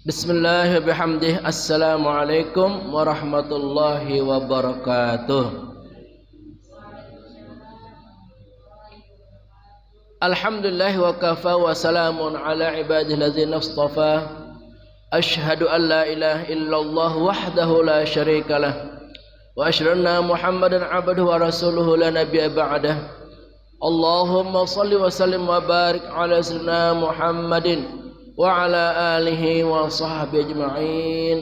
Bismillah bihamdih. Assalamualaikum warahmatullahi wabarakatuh. Alhamdulillah wa kafa wa salamun ala ibadihi ladzina istafa. Ashhadu an la ilaha illallah wahdahu la syarika lah wa asyhadu anna Muhammadan abduhu wa rasuluhu la nabiyya ba'dah. Allahumma shalli wa sallim wa barik ala sayyidina Muhammadin wa ala alihi wa sahbihi ajma'in.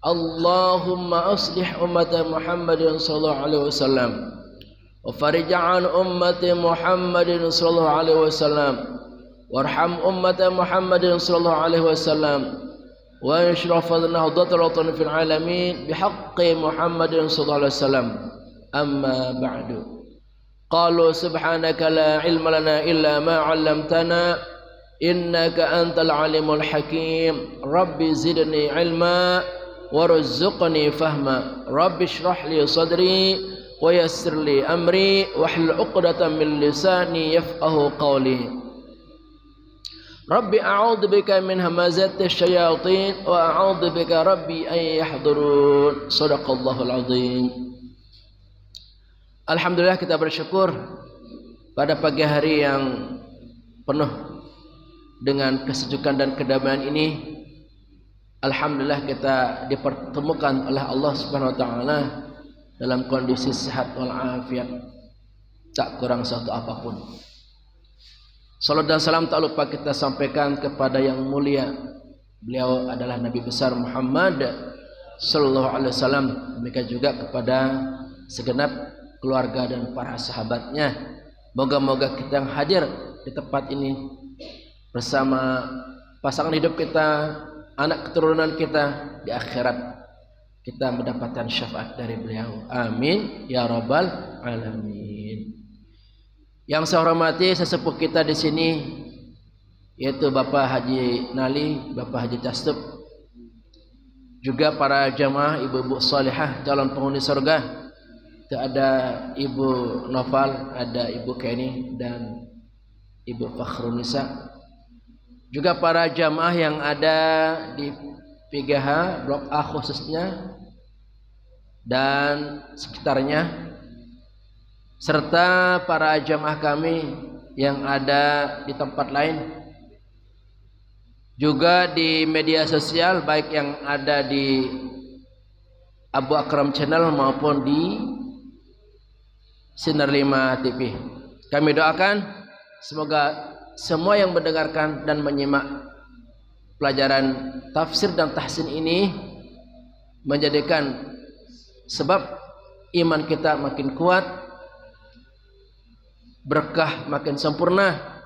Allahumma aslih ummata Muhammadin sallallahu alaihi wasallam wa farij an ummati Muhammadin sallallahu alaihi wasallam warham ummata Muhammadin sallallahu alaihi wasallam wa inshrah fadlana hudatul fil alamin bihaqqi Muhammadin sallallahu alaihi wasallam. Amma ba'du. Qalu subhanaka la ilma lana illa ma 'allamtana innaka antal alimul hakim. Rabbi zidni ilma warzuqni fahma. Rabbi shrah li sadri wa yassir li amri wahlul 'uqdatam min lisani yafqahu qawli. Rabbi a'udzu bika min hamazati syayatin wa a'udzu bika rabbi an yahdurun. Shadaqallahul azim. Alhamdulillah, kita bersyukur pada pagi hari yang penuh dengan kesejukan dan kedamaian ini. Alhamdulillah kita dipertemukan oleh Allah Subhanahu wa taala dalam kondisi sehat wal afiat, tak kurang satu apapun. Salat dan salam tak lupa kita sampaikan kepada yang mulia. Beliau adalah Nabi besar Muhammad sallallahu alaihi wasallam. Demikian juga kepada segenap keluarga dan para sahabatnya. Moga-moga kita yang hadir di tempat ini bersama pasangan hidup kita, anak keturunan kita, di akhirat kita mendapatkan syafaat dari beliau. Amin ya rabbal alamin. Yang saya hormati sesepuh kita di sini, yaitu Bapak Haji Nali, Bapak Haji Tastub, juga para jamaah ibu-ibu salihah calon penghuni surga. Itu ada Ibu Noval, ada Ibu Kenny dan Ibu Fakhrunisa. Juga para jamaah yang ada di PGH Blok A khususnya dan sekitarnya, serta para jamaah kami yang ada di tempat lain, juga di media sosial baik yang ada di Abu Akram Channel maupun di Sinar 5 TV. Kami doakan semoga semua yang mendengarkan dan menyimak pelajaran tafsir dan tahsin ini menjadikan sebab iman kita makin kuat, berkah makin sempurna,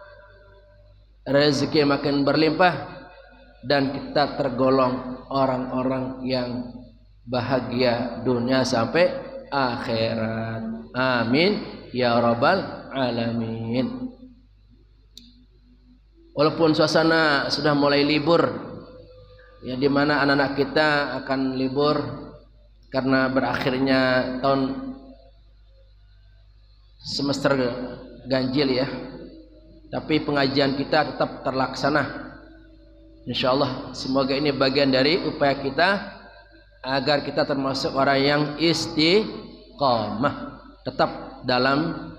rezeki makin berlimpah, dan kita tergolong orang-orang yang bahagia dunia sampai akhirat. Amin ya rabbal alamin. Walaupun suasana sudah mulai libur, ya, di mana anak-anak kita akan libur karena berakhirnya tahun semester ganjil ya, tapi pengajian kita tetap terlaksana. Insyaallah semoga ini bagian dari upaya kita agar kita termasuk orang yang istiqamah, tetap dalam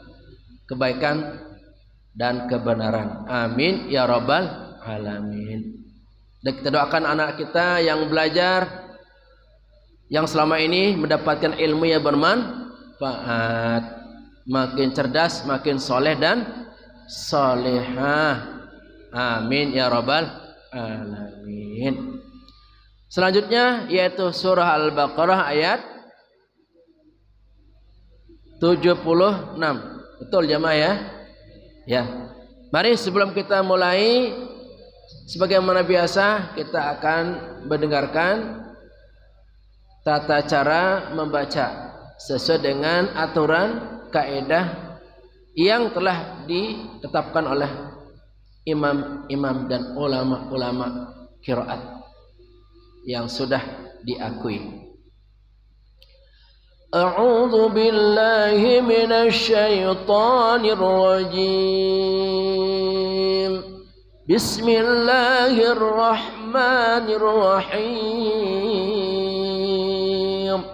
kebaikan dan kebenaran. Amin ya rabbal alamin. Dan kita doakan anak kita yang belajar, yang selama ini mendapatkan ilmu yang bermanfaat, makin cerdas, makin soleh dan solehah. Amin ya rabbal alamin. Selanjutnya yaitu surah Al-Baqarah ayat 76. Betul jamaah ya? Ya, mari sebelum kita mulai, sebagaimana biasa kita akan mendengarkan tata cara membaca sesuai dengan aturan kaidah yang telah ditetapkan oleh imam-imam dan ulama-ulama qiraat yang sudah diakui. A'udzu billahi minasy syaithanir rajim. Bismillahirrahmanirrahim.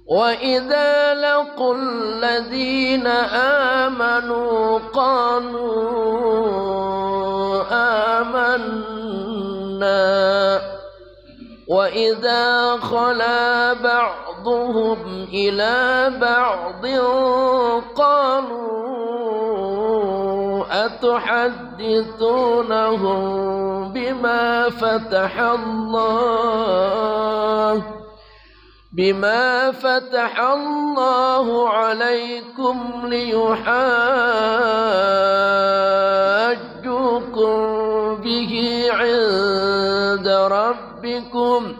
Wa idza laqul ladzina amanu qalu amanna wa idza khala ba'dhum ila ba'dhin qalu atuhaddithunahum bima fatahallahu alaikum liyuhajjukum bihi 'inda rabbikum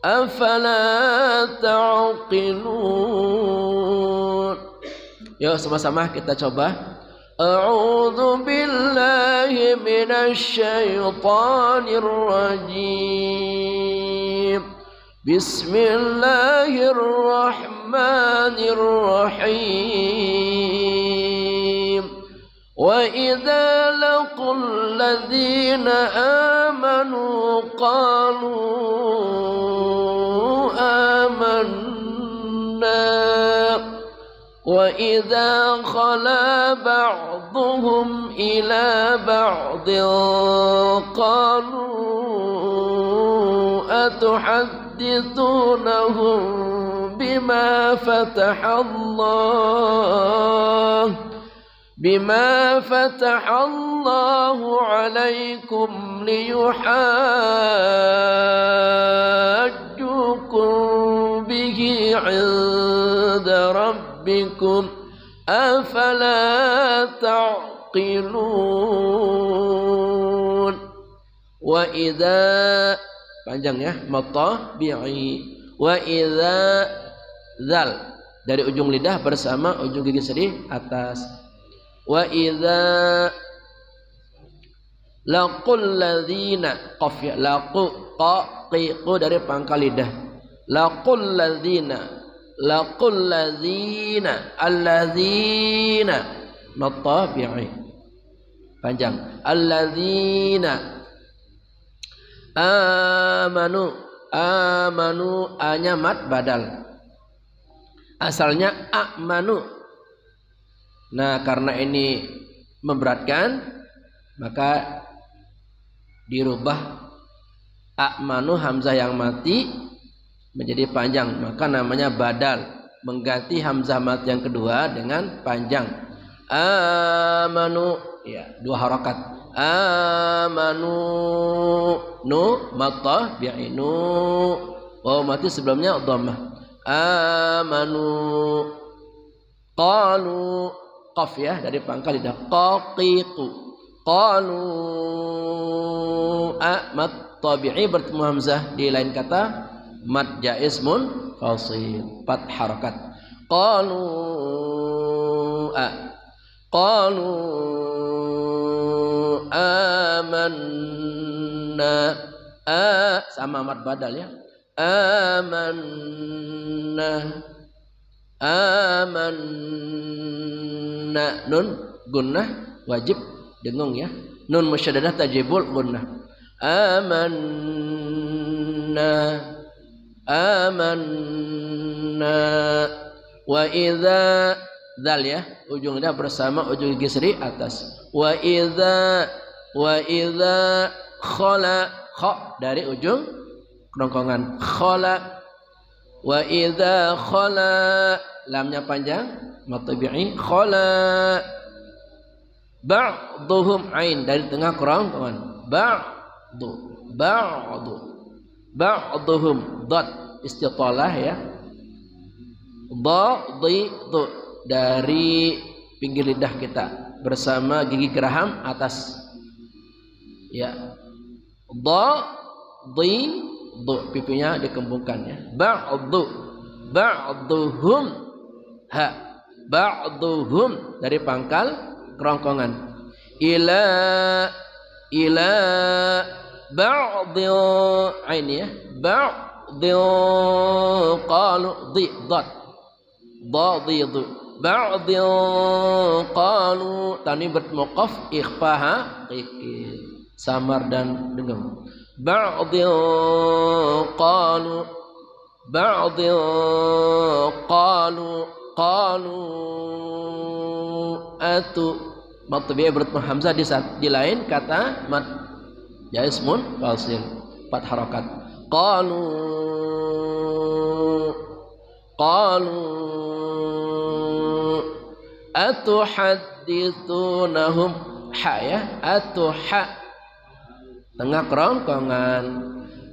afala ta'qilun. Yuk sama-sama kita coba. A'udzu billahi minasy syaithanir rajim. Bismillahirrahmanirrahim. Wa idza laqul ladzina amanu qalu amanna wa idza khala ba'dhum ila ba'dhin qalu atuhaddithunahum bima fatahallahu alaikum liyuhajjukum bihi 'inda rabbikum afala ta'qilun. Wa idza, panjang ya, matabi'i. Wa idza, zal dari ujung lidah bersama ujung gigi seri atas. Wa idza laqul ladzina, qaf ya, laqu qaqiqu dari pangkal lidah. Laqul ladzina alladzina matabi'i, panjang. Alladzina amanu anya mat badal, asalnya amanu. Nah karena ini memberatkan maka dirubah amanu hamzah yang mati menjadi panjang, maka namanya badal, mengganti hamzah mati yang kedua dengan panjang. Amanu ya, dua harakat. Amanu nu mata bi'inu, waw mati sebelumnya dhammah. Amanu qalu, qaf ya dari pangkal lidah, qaqiqu qalu mat tabi'i bertemu hamzah di lain kata mad jaiz munfasil 4 harakat. Qalu amanna, sama mad badal ya. Amanna nun gunnah wajib dengung ya. Nun musyaddadah tajibul gunnah. Amanna wa idza, dzal ya, ujung lidah bersama ujung gigi seri atas. Wa idza khala, kha dari ujung kerongkongan, khala. Wa idza khala, lamnya panjang matabi'i, khala. Ba'dhum ain dari tengah kerongkongan, ba'dhum dad istitalah ya. Dhadhidu dari pinggir lidah kita bersama gigi geraham atas ya. Dhadhidu pipinya dikembungkan ya. Ba'dhuhum ha, ba'dhuhum dari pangkal kerongkongan. Ila ba'dhi ain ya, ba'dhi qalu dhi dad dhadhidu ba'dhin qalu. Tani bertemu qaf ikhfa haqiqi, samar dan dengung. Ba'dhin qalu, ba'dhin qalu, qalu atu. Mad tabi'i bertemu hamzah di lain kata mad jazmun fasil 4 harakat. Qalu, qalu atuhadditsunahum, ha ya, atuha tengah kerongkongan,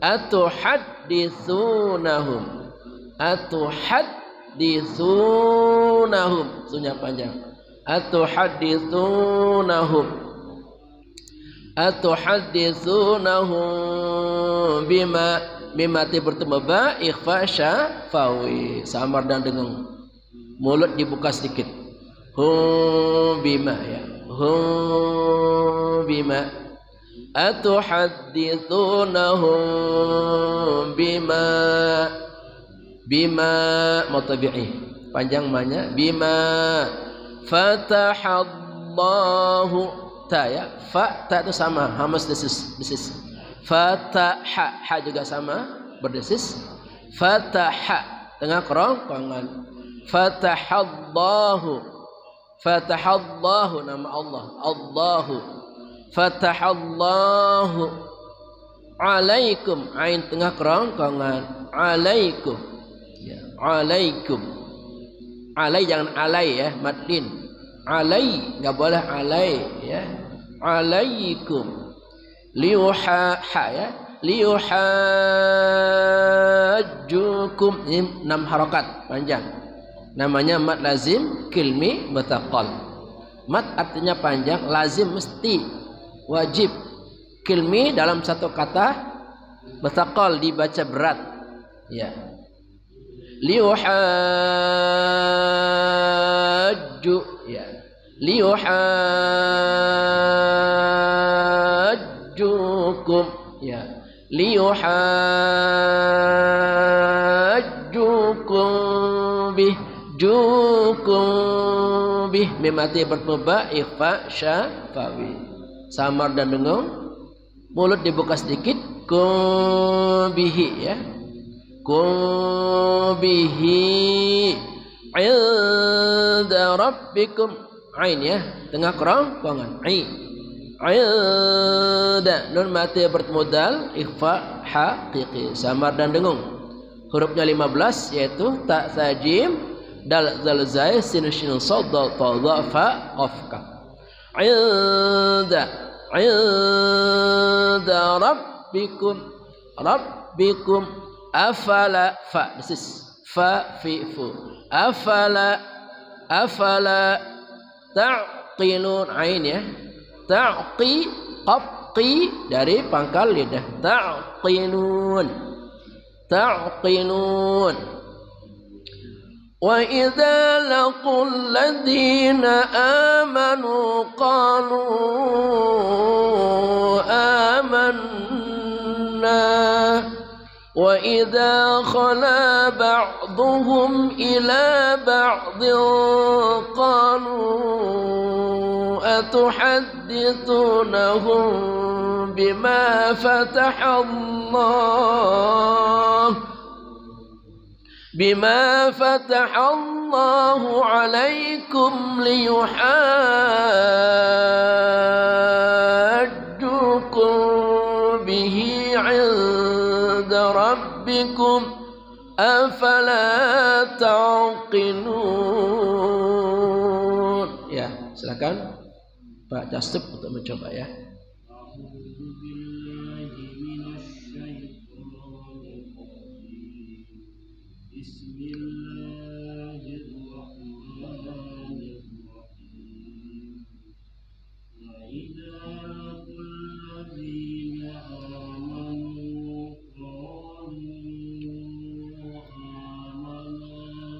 atuhadditsunahum, atuhadditsunahum sunya panjang, atuhadditsunahum, atuhadditsunahum bima, bima bertemu ba ikhfa syafawi, samar dan dengung, mulut dibuka sedikit. Hum bima ya, hum bima, atuhadditsunahum bima, bima mutabi'i panjang manya, bima fatahallahu, ta ya, fa ta itu sama hamas desis, fataha ha juga sama berdesis, fataha tengah kerongkongan, fatahallahu, fatahallahu nama Allah, Allahu, fatahallahu alaikum, ain tengah kerongkongan, alaikum ya, alaikum, alai jangan alai ya, madin, alai enggak boleh alai ya, alaikum, liuha ha ya, liuhajjukum, ini 6 harakat panjang, namanya mad lazim kilmi mutaqal. Mad artinya panjang, lazim mesti, wajib, kilmi dalam satu kata, mutaqal dibaca berat ya. Liuhajju ya, liuhajjukum ya, liuhajjukum bih, jukum bih, memati bertemu ba ikhfa syafawi, samar dan dengung, mulut dibuka sedikit, kum bihi ya, kum bihi inda rabbikum, ain ya tengah kerongkongan, inda, nun mati bertemu dal ikhfa haqiqi, samar dan dengung. Hurufnya 15 yaitu ta sajim, dal zal zai sin shin sad dal ta dha fa qaf kaf. Inda, inda rabbikum, rabbikum, afala fa desis, fa fi fu, afala, afala ta'qilun, ain ya, ta'qi qabqi dari pangkal lidah, ta'qilun, ta'qilun. Wa idza laqul ladzina amanu qalu amanna, wa idza khala ba'dhum ila ba'dhin qalu atuhaddithunahum bima fatahallah, bima fatahallahu alaikum liyuhajjukum bihi inda rabbikum afala taqilun. Ya, silakan Pak Jastub untuk mencoba ya.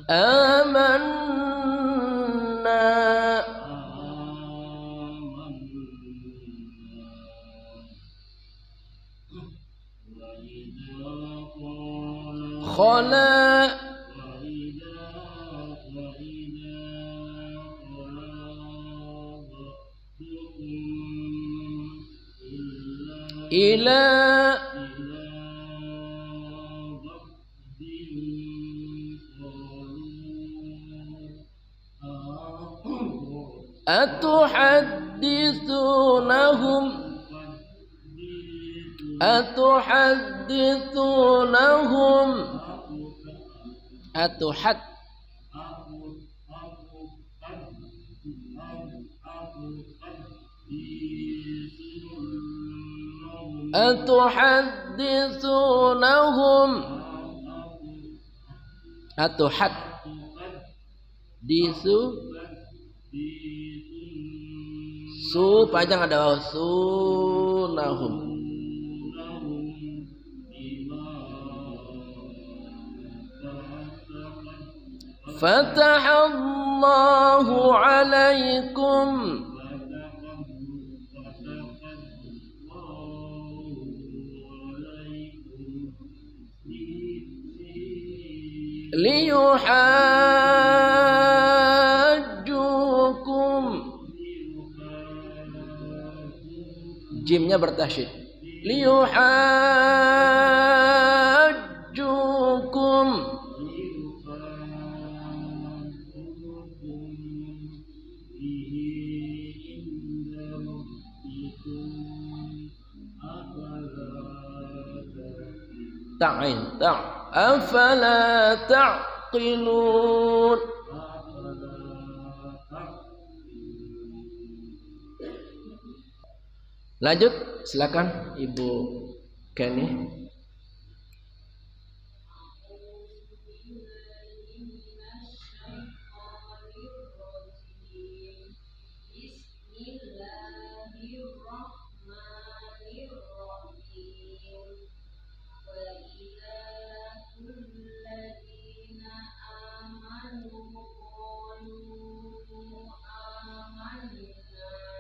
Amanna, khala, ila atuhadditsunahum atuhad atuhadditsunahum atuhaddisu su panjang ada waw sunahum fatahallahu alaikum liyuhajjukum jimnya bertasyid liyuhajjukum ta'in afala ta'qilun. Lanjut, silakan Ibu Kenny.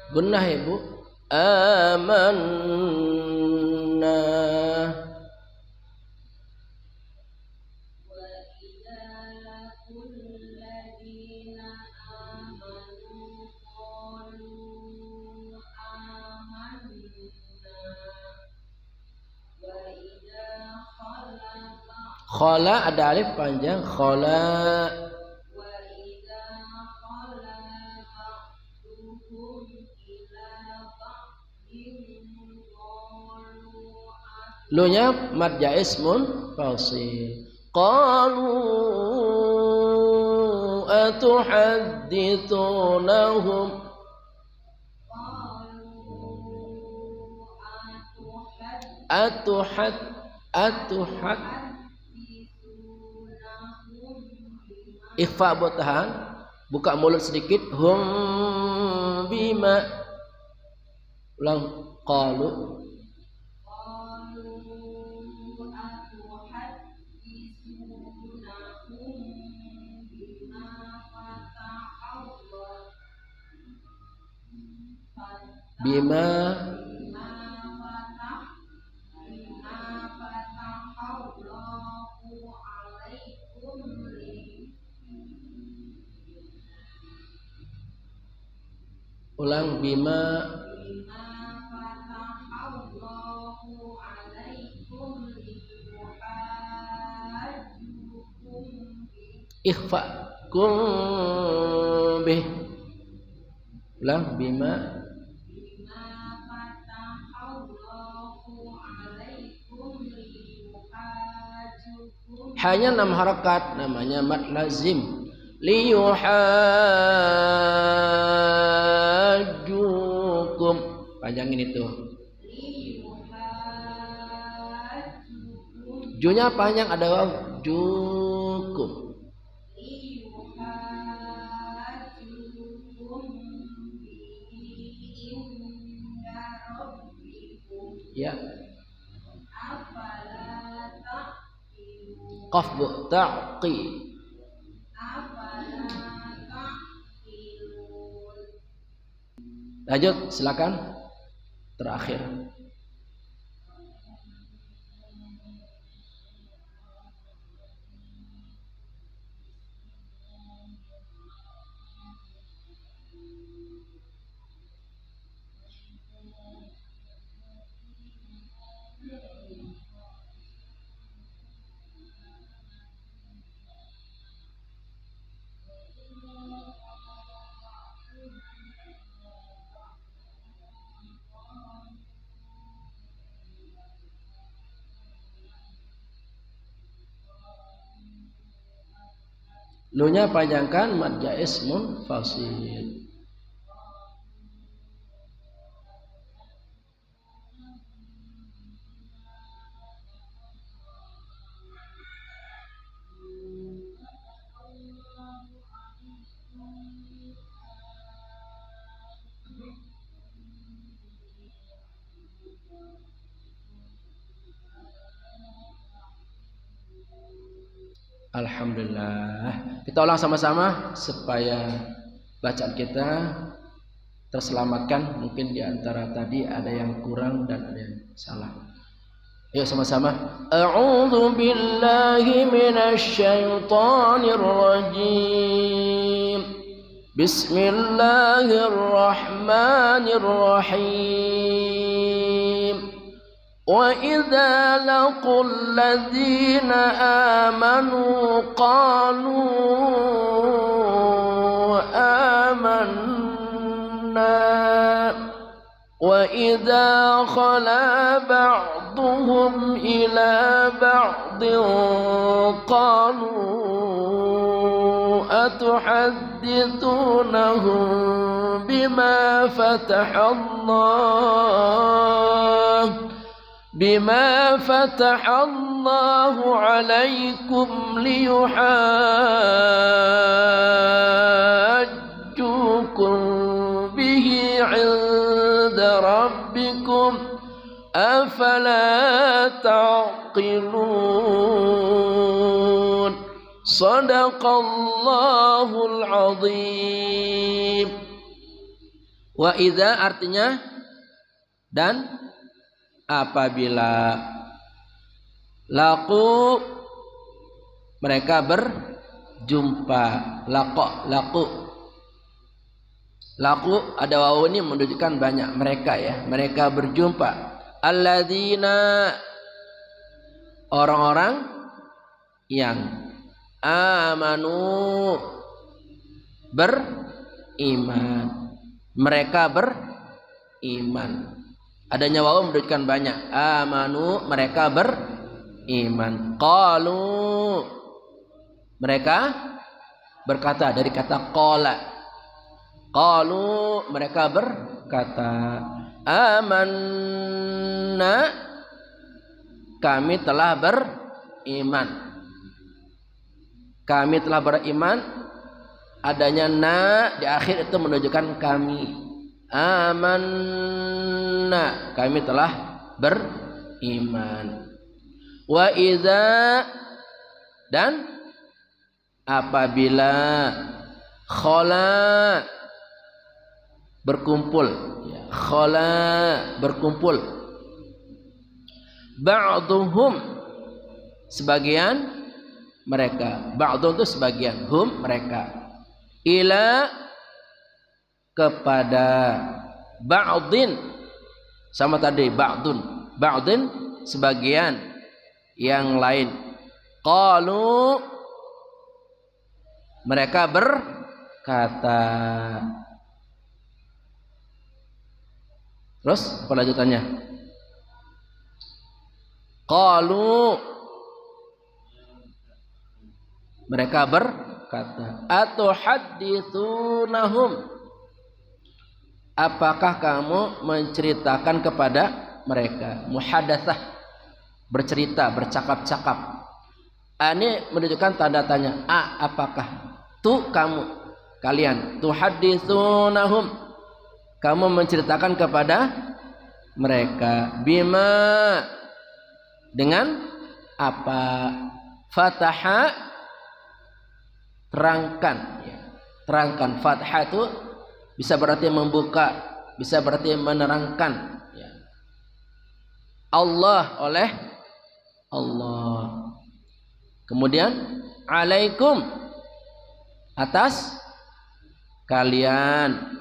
Gunnah Ibu. Amanna. Khala ada alif panjang khala. Lunya mad jaiz munfasil. Qalu atuhadditsunahum atuhad ikhfa tahan, buka mulut sedikit. Hum bima. Ulang. Qalu bima ulang bima ikhfa kum bih. Ulang bima hanya 6 harakat, namanya mad lazim. Liyuhajjukum, panjangin itu. Junya panjang ada waw. Jukum. Ya. Qaf bu ta'qi. Lanjut, silakan. Terakhir. Lu-nya panjangkan mad jaiz munfasil. Alhamdulillah. Kita ulang sama-sama supaya bacaan kita terselamatkan. Mungkin di antara tadi ada yang kurang dan ada yang salah. Ayo sama-sama. A'udzu billahi minasy syaithanir rajim. Bismillahirrahmanirrahim. وَإِذَا لَقُوا الَّذِينَ آمَنُوا قَالُوا آمَنَّا وَإِذَا خَلَا بَعْضُهُمْ إِلَى بَعْضٍ قَالُوا أَتُحَدِّثُونَهُم بما فتح الله عليكم ليحاجوكم به عند ربكم أفلا تعقلون صدق الله العظيم. Wa idza artinya dan apabila laku mereka berjumpa. Laku ada wawu ini menunjukkan banyak mereka ya. Mereka berjumpa. Alladzina orang-orang yang amanu beriman. Mereka beriman. Adanya wawu menunjukkan banyak. Amanu mereka beriman. Qalu mereka berkata dari kata qala. Qalu mereka berkata amanna kami telah beriman. Kami telah beriman. Adanya na di akhir itu menunjukkan kami. Amanna kami telah beriman. Wa idza dan apabila khala berkumpul ya, khala berkumpul ba'duhum sebagian mereka, ba'dun itu sebagian, hum mereka, ila kepada ba'din sama tadi ba'din sebagian yang lain. Qalu mereka berkata. Terus apa lanjutannya? Qalu mereka berkata atuhadditsunahum apakah kamu menceritakan kepada mereka? Muhadatsah bercerita, bercakap-cakap. Ini menunjukkan tanda tanya. Apakah? Tu kamu, kalian. Tuhadditsunahum kamu menceritakan kepada mereka. Bima dengan apa? Fataha terangkan. Terangkan. Fathah itu bisa berarti membuka, bisa berarti menerangkan. Allah oleh Allah. Kemudian alaikum atas kalian.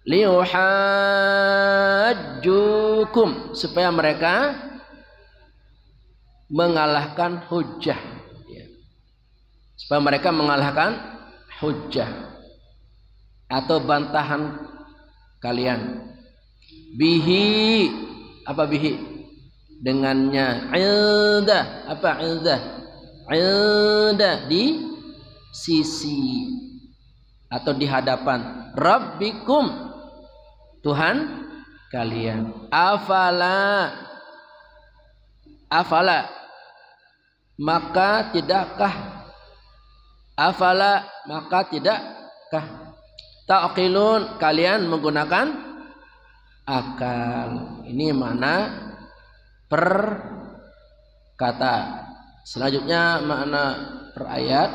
Liuhajjukum supaya mereka mengalahkan hujjah. Supaya mereka mengalahkan hujjah atau bantahan kalian. Bihi apa bihi? Dengannya. Ilda apa ilda? Ilda sisi atau di hadapan Rabbikum, Tuhan kalian. Afala maka tidakkah, afala maka tidakkah, ta'qilun kalian menggunakan akal. Ini makna per kata. Selanjutnya makna per ayat.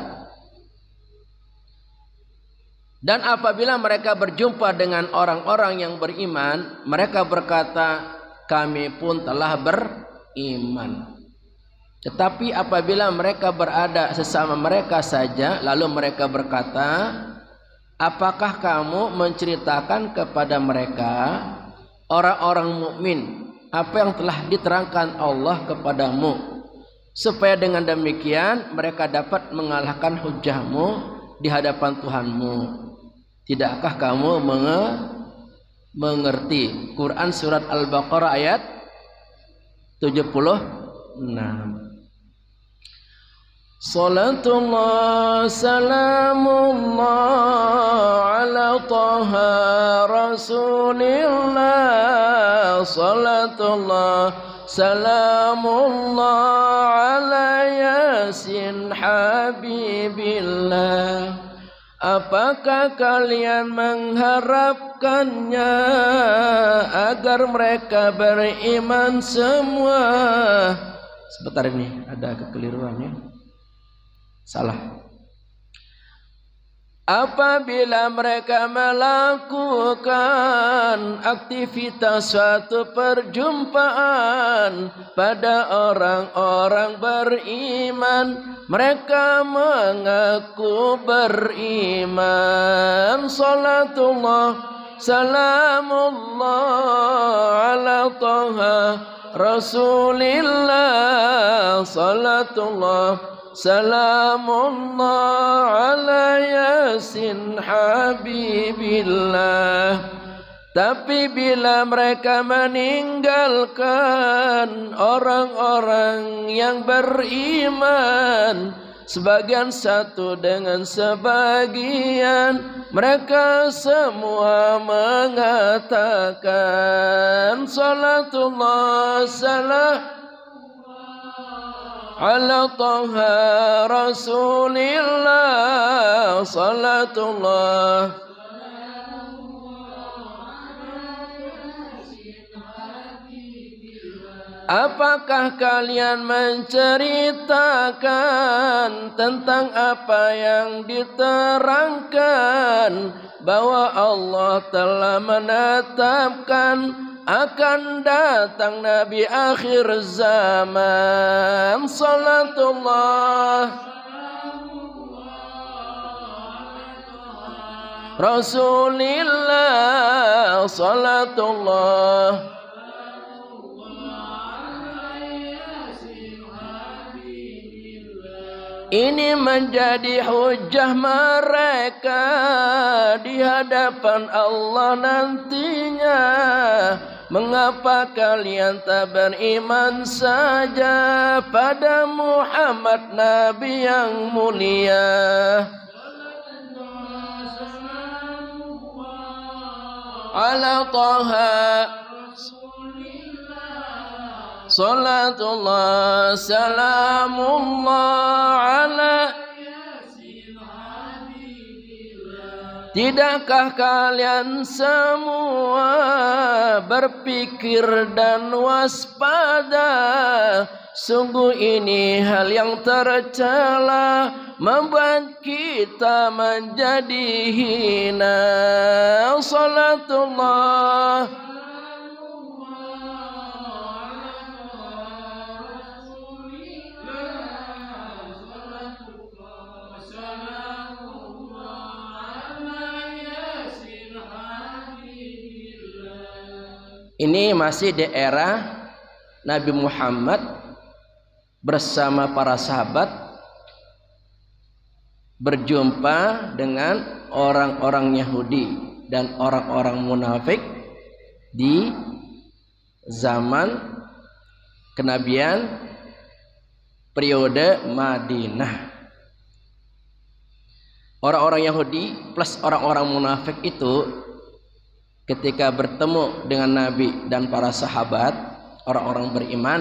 Dan apabila mereka berjumpa dengan orang-orang yang beriman, mereka berkata, kami pun telah beriman. Tetapi apabila mereka berada sesama mereka saja, lalu mereka berkata, apakah kamu menceritakan kepada mereka, orang-orang mukmin, apa yang telah diterangkan Allah kepadamu, supaya dengan demikian mereka dapat mengalahkan hujahmu di hadapan Tuhanmu. Tidakkah kamu mengerti? Quran surat Al-Baqarah ayat 76. Salatullah salamullah ala taha rasulillah. Salatullah salamullah ala yasin habibillah. Apakah kalian mengharapkannya agar mereka beriman semua? Sebentar, ini ada kekeliruannya. Salah. Apabila mereka melakukan aktivitas suatu perjumpaan pada orang-orang beriman, mereka mengaku beriman. Salatullah salamullah ala taha rasulillah. Salatullah salamullah ala yasin habibillah. Tapi bila mereka meninggalkan orang-orang yang beriman, sebagian satu dengan sebagian, mereka semua mengatakan, salatullah salam ala taha rasulillah. Salatullah. Apakah kalian menceritakan tentang apa yang diterangkan, bahwa Allah telah menetapkan akan datang Nabi akhir zaman? Salatullah rasulillah. Salatullah ini menjadi hujah mereka di hadapan Allah nantinya. Mengapa kalian tak beriman saja pada Muhammad Nabi yang mulia? Ala taha salatullah salamullah ala. Tidakkah kalian semua berpikir dan waspada? Sungguh ini hal yang tercela, membuat kita menjadi hina. Salatullah ini masih di era Nabi Muhammad bersama para sahabat berjumpa dengan orang-orang Yahudi dan orang-orang munafik di zaman kenabian periode Madinah. orang-orang Yahudi plus orang-orang munafik itu ketika bertemu dengan Nabi dan para sahabat, orang-orang beriman,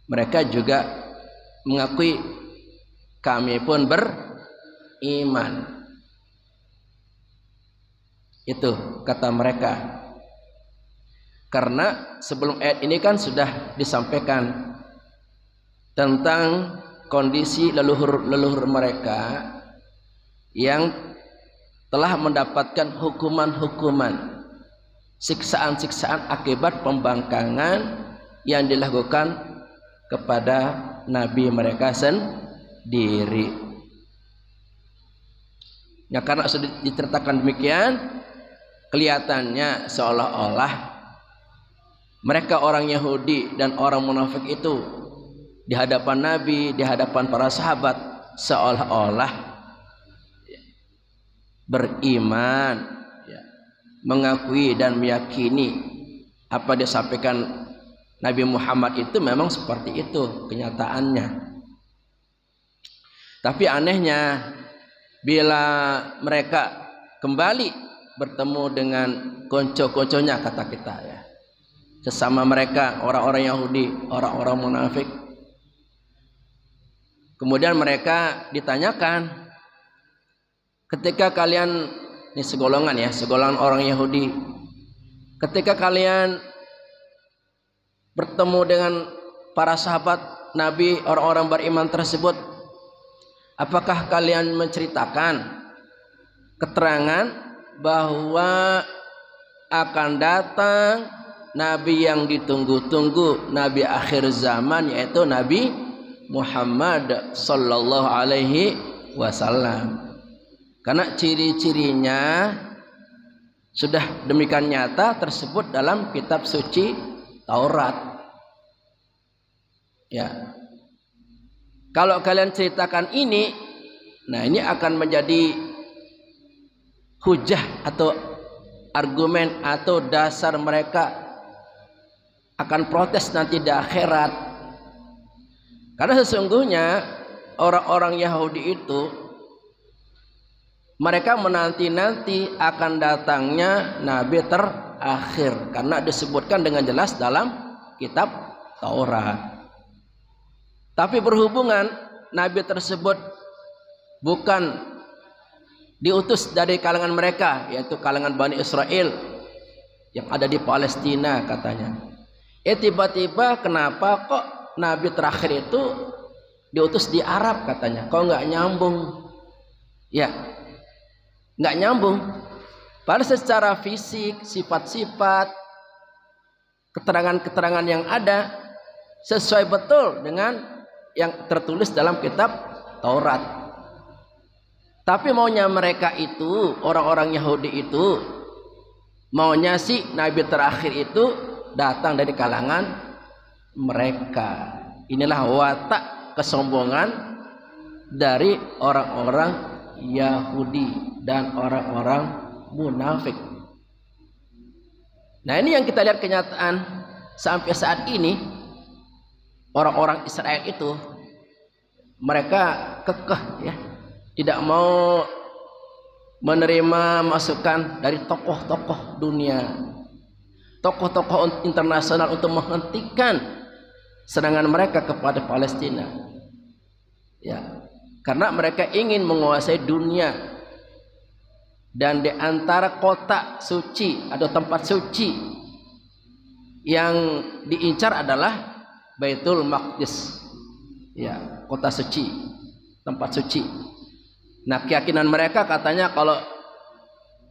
mereka juga mengakui kami pun beriman. Itu kata mereka. Karena sebelum ayat ini kan sudah disampaikan tentang kondisi leluhur mereka yang telah mendapatkan hukuman-hukuman, siksaan-siksaan akibat pembangkangan yang dilakukan kepada nabi mereka sendiri. Ya, karena sudah diceritakan demikian, kelihatannya seolah-olah mereka orang Yahudi dan orang munafik itu di hadapan Nabi, di hadapan para sahabat, seolah-olah beriman, mengakui dan meyakini apa disampaikan Nabi Muhammad itu memang seperti itu kenyataannya. Tapi anehnya, bila mereka kembali bertemu dengan konco-konconya, kata kita ya, sesama mereka orang-orang Yahudi, orang-orang munafik, kemudian mereka ditanyakan, ketika kalian, ini segolongan ya, segolongan orang Yahudi, ketika kalian bertemu dengan para sahabat Nabi, orang-orang beriman tersebut, apakah kalian menceritakan keterangan bahwa akan datang Nabi yang ditunggu-tunggu, Nabi akhir zaman, yaitu Nabi Muhammad sallallahu alaihi wasallam? Karena ciri-cirinya sudah demikian nyata tersebut dalam kitab suci Taurat. Ya. Kalau kalian ceritakan ini, nah ini akan menjadi hujah atau argumen atau dasar mereka akan protes nanti di akhirat. Karena sesungguhnya orang-orang Yahudi itu mereka menanti-nanti akan datangnya Nabi terakhir, karena disebutkan dengan jelas dalam kitab Taurat. Tapi berhubungan Nabi tersebut bukan diutus dari kalangan mereka, yaitu kalangan Bani Israel yang ada di Palestina katanya. Tiba-tiba kenapa kok Nabi terakhir itu diutus di Arab katanya? Kok nggak nyambung? Ya, nggak nyambung. Padahal secara fisik, sifat-sifat, keterangan-keterangan yang ada sesuai betul dengan yang tertulis dalam kitab Taurat. Tapi maunya mereka itu, orang-orang Yahudi itu, maunya si Nabi terakhir itu datang dari kalangan mereka. Inilah watak kesombongan dari orang-orang Yahudi dan orang-orang munafik. Nah, ini yang kita lihat kenyataan sampai saat ini. Orang-orang Israel itu mereka kekeh ya, tidak mau menerima masukan dari tokoh-tokoh dunia, tokoh-tokoh internasional untuk menghentikan serangan mereka kepada Palestina. Ya, karena mereka ingin menguasai dunia, dan di antara kota suci atau tempat suci yang diincar adalah Baitul Maqdis, ya, kota suci, tempat suci. Nah, keyakinan mereka katanya kalau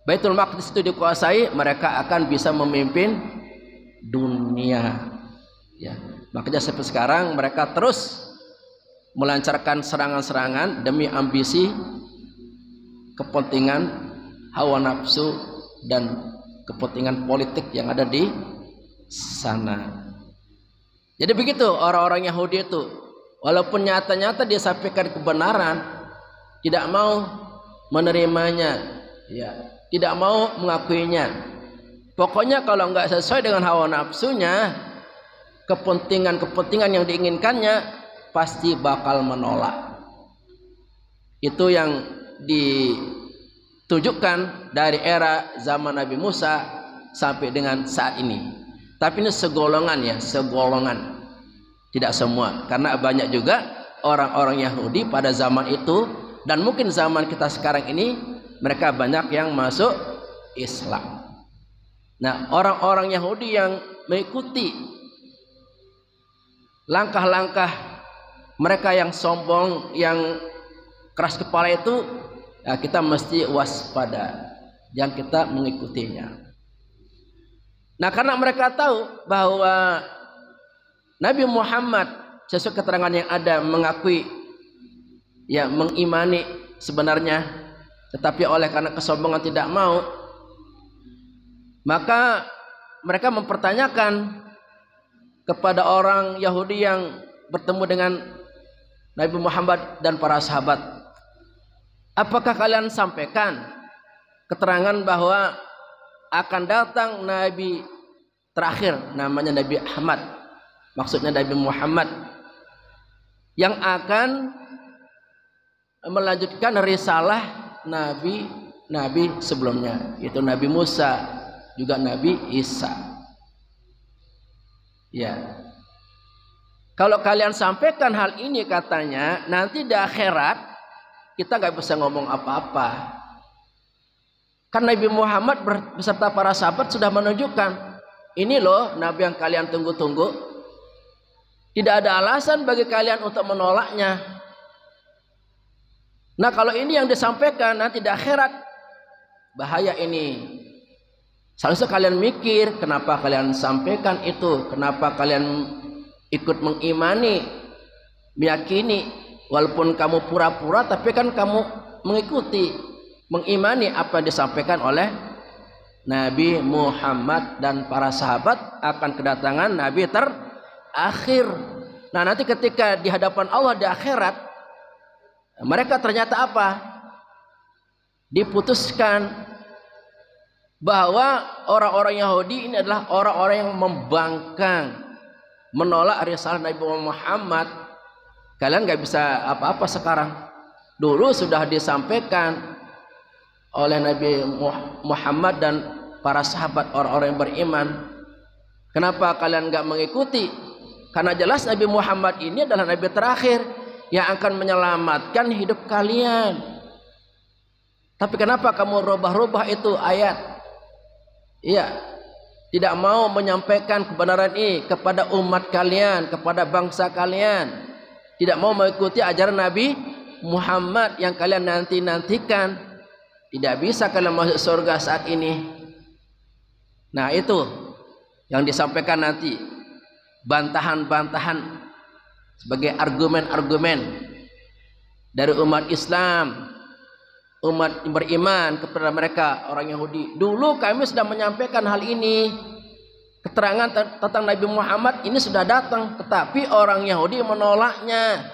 Baitul Maqdis itu dikuasai, mereka akan bisa memimpin dunia. Ya, makanya sampai sekarang mereka terus melancarkan serangan-serangan demi ambisi, kepentingan hawa nafsu dan kepentingan politik yang ada di sana. Jadi begitu orang-orang Yahudi itu, walaupun nyata-nyata dia sampaikan kebenaran, tidak mau menerimanya, ya, tidak mau mengakuinya. Pokoknya kalau nggak sesuai dengan hawa nafsunya, kepentingan-kepentingan yang diinginkannya, pasti bakal menolak. Itu yang ditujukan dari era zaman Nabi Musa sampai dengan saat ini. Tapi ini segolongan ya, segolongan. Tidak semua, karena banyak juga orang-orang Yahudi pada zaman itu dan mungkin zaman kita sekarang ini mereka banyak yang masuk Islam. Nah, orang-orang Yahudi yang mengikuti langkah-langkah mereka yang sombong, yang keras kepala itu, ya kita mesti waspada, jangan kita mengikutinya. Nah, karena mereka tahu bahwa Nabi Muhammad sesuai keterangan yang ada mengakui, ya mengimani sebenarnya, tetapi oleh karena kesombongan tidak mau, maka mereka mempertanyakan kepada orang Yahudi yang bertemu dengan Nabi Muhammad dan para sahabat, apakah kalian sampaikan keterangan bahwa akan datang Nabi terakhir namanya Nabi Ahmad, maksudnya Nabi Muhammad, yang akan melanjutkan risalah nabi sebelumnya, yaitu Nabi Musa, juga Nabi Isa. Ya, kalau kalian sampaikan hal ini, katanya nanti di akhirat kita nggak bisa ngomong apa-apa. Kan Nabi Muhammad beserta para sahabat sudah menunjukkan, ini loh Nabi yang kalian tunggu-tunggu. Tidak ada alasan bagi kalian untuk menolaknya. Nah, kalau ini yang disampaikan nanti di akhirat, bahaya ini. Seharusnya kalian mikir, kenapa kalian sampaikan itu, kenapa kalian ikut mengimani, meyakini, walaupun kamu pura-pura, tapi kan kamu mengikuti, mengimani apa yang disampaikan oleh Nabi Muhammad dan para sahabat akan kedatangan Nabi terakhir. Nah, nanti ketika di hadapan Allah di akhirat, mereka ternyata apa? Diputuskan bahwa orang-orang Yahudi ini adalah orang-orang yang membangkang, menolak risalah Nabi Muhammad. Kalian gak bisa apa-apa sekarang. Dulu sudah disampaikan oleh Nabi Muhammad dan para sahabat, orang-orang yang beriman. Kenapa kalian gak mengikuti? Karena jelas Nabi Muhammad ini adalah Nabi terakhir yang akan menyelamatkan hidup kalian. Tapi kenapa kamu rubah-rubah itu ayat? Iya, tidak mau menyampaikan kebenaran ini kepada umat kalian, kepada bangsa kalian. Tidak mau mengikuti ajaran Nabi Muhammad yang kalian nanti-nantikan. Tidak bisa kalian masuk surga saat ini. Nah, itu yang disampaikan nanti, bantahan-bantahan sebagai argumen-argumen dari umat Islam, umat beriman kepada mereka orang Yahudi. Dulu kami sudah menyampaikan hal ini, keterangan tentang Nabi Muhammad ini sudah datang, tetapi orang Yahudi menolaknya.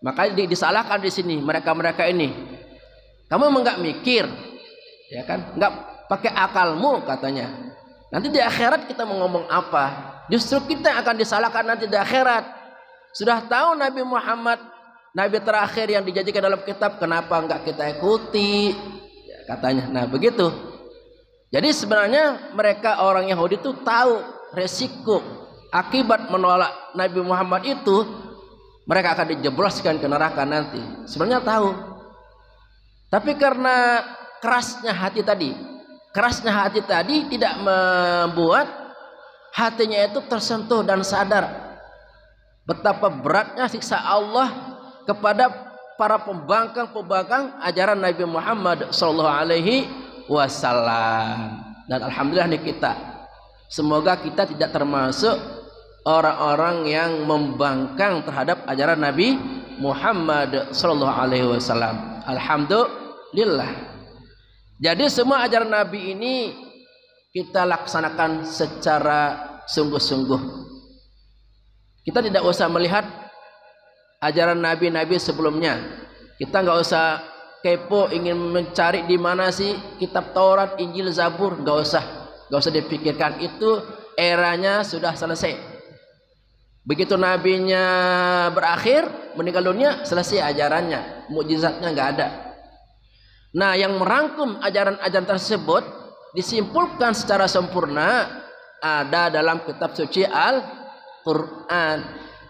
Maka disalahkan di sini mereka-mereka ini. Kamu emang nggak mikir, ya kan? Nggak pakai akalmu katanya. Nanti di akhirat kita mau ngomong apa? Justru kita akan disalahkan nanti di akhirat. Sudah tahu Nabi Muhammad Nabi terakhir yang dijanjikan dalam kitab, kenapa enggak kita ikuti? Ya, katanya. Nah, begitu. Jadi sebenarnya mereka orang Yahudi itu tahu resiko akibat menolak Nabi Muhammad itu, mereka akan dijebloskan ke neraka nanti. Sebenarnya tahu. Tapi karena kerasnya hati tadi tidak membuat hatinya itu tersentuh dan sadar betapa beratnya siksa Allah kepada para pembangkang ajaran Nabi Muhammad SAW. Dan alhamdulillah nih kita, semoga kita tidak termasuk orang-orang yang membangkang terhadap ajaran Nabi Muhammad SAW. Alhamdulillah. Jadi semua ajaran Nabi ini kita laksanakan secara sungguh-sungguh. Kita tidak usah melihat ajaran nabi-nabi sebelumnya. Kita nggak usah kepo ingin mencari di mana sih kitab Taurat, Injil, Zabur. Nggak usah dipikirkan. Itu eranya sudah selesai. Begitu nabinya berakhir, meninggal dunia, selesai ajarannya, mukjizatnya nggak ada. Nah, yang merangkum ajaran-ajaran tersebut disimpulkan secara sempurna ada dalam kitab suci Al-Quran.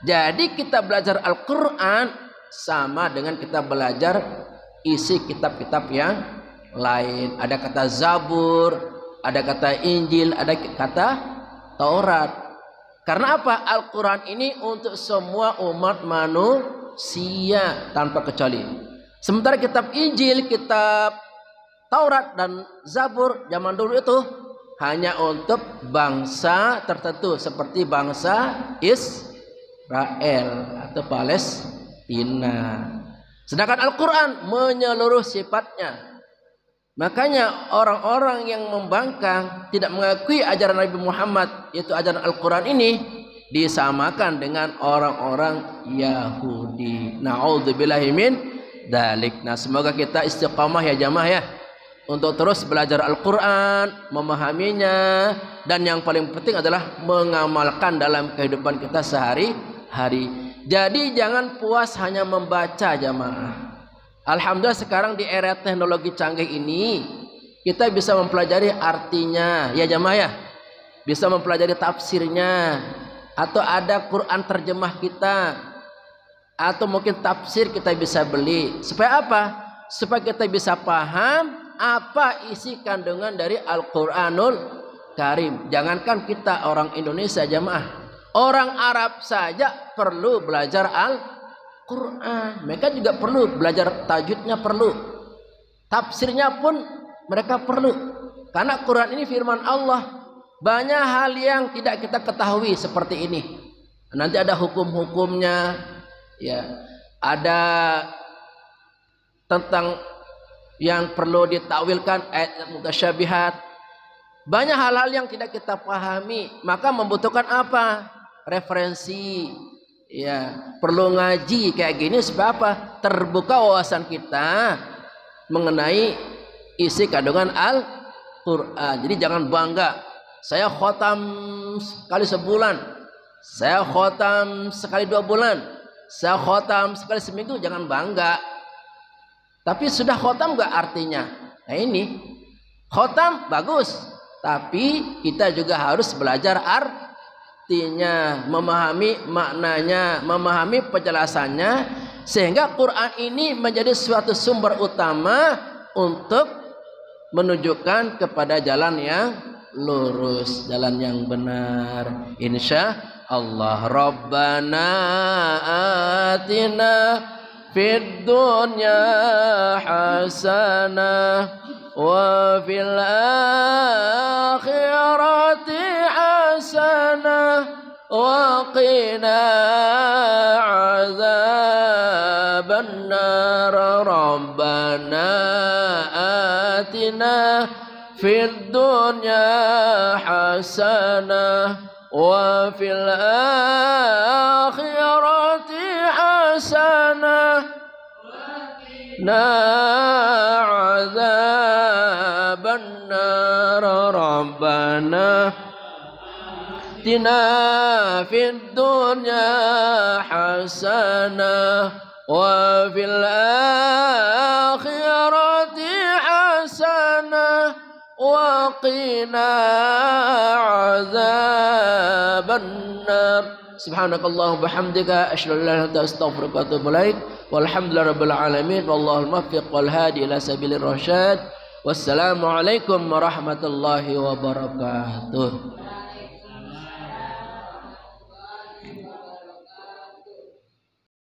Jadi kita belajar Al-Quran sama dengan kita belajar isi kitab-kitab yang lain. Ada kata Zabur, ada kata Injil, ada kata Taurat. Karena apa? Al-Quran ini untuk semua umat manusia tanpa kecuali. Sementara kitab Injil, kitab Taurat dan Zabur zaman dulu itu hanya untuk bangsa tertentu seperti bangsa Israel atau Palestina. Sedangkan Al-Quran menyeluruh sifatnya. Makanya orang-orang yang membangkang tidak mengakui ajaran Nabi Muhammad, yaitu ajaran Al-Quran ini, disamakan dengan orang-orang Yahudi. Na'udzubillahi min dzalik. Nah, semoga kita istiqamah ya jamaah ya, untuk terus belajar Al-Quran, memahaminya, dan yang paling penting adalah mengamalkan dalam kehidupan kita sehari-hari. Jadi jangan puas hanya membaca jamaah. Alhamdulillah sekarang di era teknologi canggih ini kita bisa mempelajari artinya ya jamaah ya, bisa mempelajari tafsirnya, atau ada Quran terjemah kita, atau mungkin tafsir kita bisa beli. Supaya apa? Supaya kita bisa paham apa isi kandungan dari Al-Quranul Karim. Jangankan kita orang Indonesia jamaah, orang Arab saja perlu belajar Al-Quran. Mereka juga perlu belajar tajwidnya, perlu tafsirnya pun mereka perlu. Karena Quran ini firman Allah. Banyak hal yang tidak kita ketahui seperti ini. Nanti ada hukum-hukumnya, ya, ada tentang yang perlu ditakwilkan, ayat mutasyabihat. Banyak hal-hal yang tidak kita pahami, maka membutuhkan apa? Referensi. Ya, perlu ngaji kayak gini supaya apa? Terbuka wawasan kita mengenai isi kandungan Al-Quran. Jadi jangan bangga, saya khotam sekali sebulan, saya khotam sekali 2 bulan, saya khotam sekali seminggu. Jangan bangga. Tapi sudah khotam gak artinya? Nah ini khotam bagus, tapi kita juga harus belajar artinya, memahami maknanya, memahami penjelasannya, sehingga Quran ini menjadi suatu sumber utama untuk menunjukkan kepada jalan yang lurus, jalan yang benar. Insya Allah. Rabbana atina fid dunya hasanah wa fil akhirati hasanah wa qina azaban nar. Rabbana atina fid dunya hasanah wa fil akhirati hasanah na azaban nar. Rabbana atina fid dunya hasanah wa fil akhirati hasanah wa qina azaban nar. Subhanakallahumma bihamdika asyhadu an la ilaha illa anta astaghfiruka wa atubu ilaik. Walhamdulillahirabbil alamin wallahul muwaffiq wal hadi ila sabilir rasyad. Wassalamu alaikum warahmatullahi wabarakatuh.